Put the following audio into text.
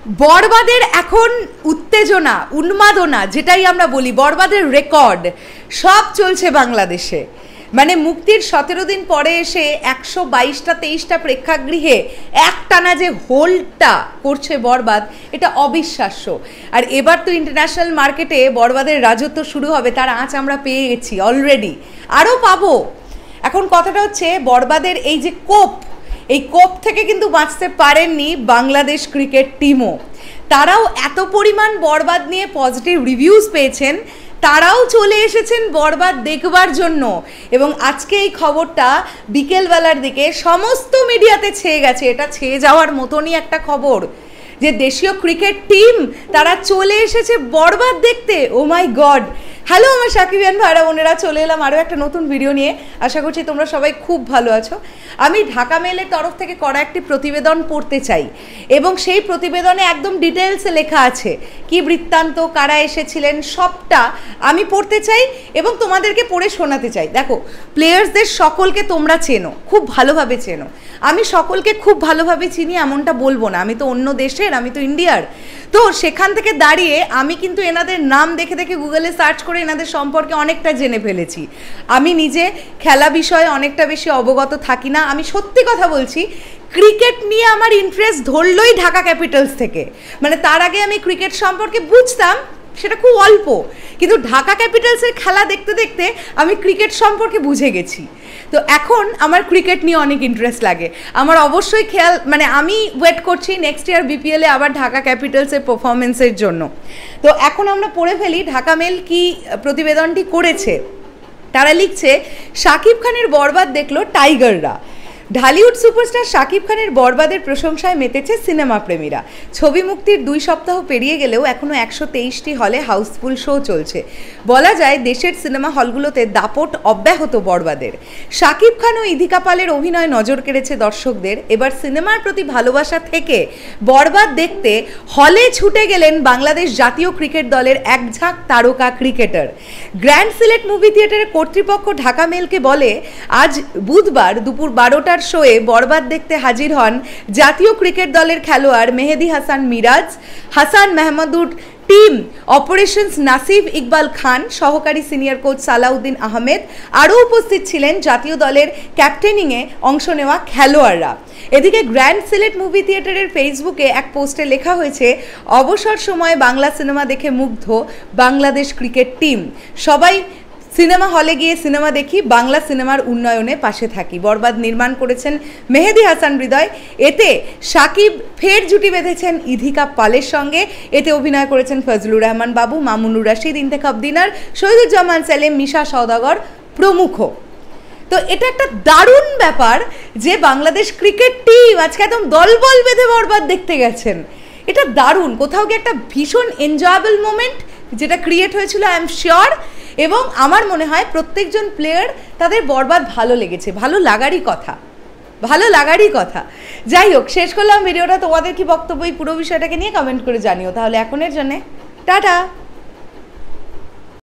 বরবাদের এখন উত্তেজনা উন্মাদনা যেটাই আমরা বলি, বরবাদের রেকর্ড সব চলছে বাংলাদেশে। মানে মুক্তির 17 দিন পরে এসে 122-23টা প্রেক্ষাগৃহে একটানা যে হোল্ডটা করছে বরবাদ, এটা অবিশ্বাস্য। আর এবার তো ইন্টারন্যাশনাল মার্কেটে বরবাদের রাজত্ব শুরু হবে, তার আঁচ আমরা পেয়ে গেছি অলরেডি, আরও পাবো। এখন কথাটা হচ্ছে বরবাদের এই যে কোপ, এই কোপ থেকে কিন্তু বাঁচতে পারেননি বাংলাদেশ ক্রিকেট টিমও। তারাও এত পরিমাণ বরবাদ নিয়ে পজিটিভ রিভিউজ পেয়েছেন, তারাও চলে এসেছেন বরবাদ দেখবার জন্য। এবং আজকে এই খবরটা বিকেলবেলার দিকে সমস্ত মিডিয়াতে ছেয়ে গেছে। এটা ছেয়ে যাওয়ার মতনই একটা খবর যে দেশীয় ক্রিকেট টিম তারা চলে এসেছে বরবাদ দেখতে। ও মাই গড! হ্যালো আমার সাকিবিয়ান ভাইরা বোনেরা, চলে এলাম আরও একটা নতুন ভিডিও নিয়ে। আশা করছি তোমরা সবাই খুব ভালো আছো। আমি ঢাকা মেলের তরফ থেকে করা একটি প্রতিবেদন পড়তে চাই, এবং সেই প্রতিবেদনে একদম ডিটেলসে লেখা আছে কি বৃত্তান্ত, কারা এসেছিলেন, সবটা আমি পড়তে চাই এবং তোমাদেরকে পড়ে শোনাতে চাই। দেখো, প্লেয়ার্সদের সকলকে তোমরা চেনো, খুব ভালোভাবে চেনো। আমি সকলকে খুব ভালোভাবে চিনি এমনটা বলবো না, আমি তো অন্য দেশের, আমি তো ইন্ডিয়ার। তো সেখান থেকে দাঁড়িয়ে আমি কিন্তু এনাদের নাম দেখে দেখে গুগলে সার্চ করে এনাদের সম্পর্কে অনেকটা জেনে ফেলেছি। আমি নিজে খেলা বিষয়ে অনেকটা বেশি অবগত থাকি না, আমি সত্যি কথা বলছি। ক্রিকেট নিয়ে আমার ইন্টারেস্ট ধরলই ঢাকা ক্যাপিটালস থেকে। মানে তার আগে আমি ক্রিকেট সম্পর্কে বুঝতাম, সেটা খুব অল্প, কিন্তু ঢাকা ক্যাপিটালসের খেলা দেখতে দেখতে আমি ক্রিকেট সম্পর্কে বুঝে গেছি। তো এখন আমার ক্রিকেট নিয়ে অনেক ইন্টারেস্ট লাগে। আমার অবশ্যই খেয়াল, মানে আমি ওয়েট করছি নেক্সট ইয়ার বিপিএলে আবার ঢাকা ক্যাপিটালসের পারফরমেন্সের জন্য। তো এখন আমরা পড়ে ফেলি ঢাকা মেল কি প্রতিবেদনটি করেছে। তারা লিখছে, শাকিব খানের বরবাদ দেখলো টাইগাররা। ঢালিউড সুপারস্টার শাকিব খানের বরবাদের প্রশংসায় মেতেছে সিনেমা প্রেমীরা। ছবি মুক্তির 2 সপ্তাহ পেরিয়ে গেলেও এখনও 123টি হলে হাউসফুল শো চলছে। বলা যায় দেশের সিনেমা হলগুলোতে দাপট অব্যাহত বরবাদের। শাকিব খান ও ইধিকা পালের অভিনয় নজর কেড়েছে দর্শকদের। এবার সিনেমার প্রতি ভালোবাসা থেকে বরবাদ দেখতে হলে ছুটে গেলেন বাংলাদেশ জাতীয় ক্রিকেট দলের এক ঝাঁক তারকা ক্রিকেটার। গ্র্যান্ড সিলেট মুভি থিয়েটারের কর্তৃপক্ষ ঢাকা মেলকে বলে, আজ বুধবার দুপুর 12টার শোয়ে বরবাদ দেখতে হাজির হন জাতীয় ক্রিকেট দলের খেলোয়াড় মেহেদী হাসান মিরাজ, হাসান মাহমুদুর টিম অপারেশনস নাসিফ ইকবাল খান, সহকারী সিনিয়র কোচ সালাউদ্দিন আহমেদ। আরও উপস্থিত ছিলেন জাতীয় দলের ক্যাপ্টেনিংয়ে অংশ নেওয়া খেলোয়াড়রা। এদিকে গ্র্যান্ড সিলেট মুভি থিয়েটারের ফেসবুকে এক পোস্টে লেখা হয়েছে, অবসর সময়ে বাংলা সিনেমা দেখে মুগ্ধ বাংলাদেশ ক্রিকেট টিম। সবাই সিনেমা হলে গিয়ে সিনেমা দেখি, বাংলা সিনেমার উন্নয়নে পাশে থাকি। বরবাদ নির্মাণ করেছেন মেহেদী হাসান হৃদয়। এতে শাকিব ফের জুটি বেঁধেছেন ইধিকা পালের সঙ্গে। এতে অভিনয় করেছেন ফজলুর রহমান বাবু, মামুনুর রশিদ, ইন্তেখাব দিনার, শহীদুজ্জামান সেলিম, মিশা সওদাগর প্রমুখ। তো এটা একটা দারুণ ব্যাপার যে বাংলাদেশ ক্রিকেট টিম আজকে একদম দলবল বেঁধে বরবাদ দেখতে গেছেন। এটা দারুণ, কোথাও গিয়ে একটা ভীষণ এনজয়েবল মোমেন্ট যেটা ক্রিয়েট হয়েছিল, আই এম শিওর। এবং আমার মনে হয় প্রত্যেকজন প্লেয়ার তাদের বরবাদ ভালো লেগেছে, ভালো লাগারই কথা। যাই হোক, শেষ করলাম ভিডিওটা। তোমাদের কি বক্তব্য এই পুরো বিষয়টাকে নিয়ে কমেন্ট করে জানিও। তাহলে এখনের জন্যে টাটা।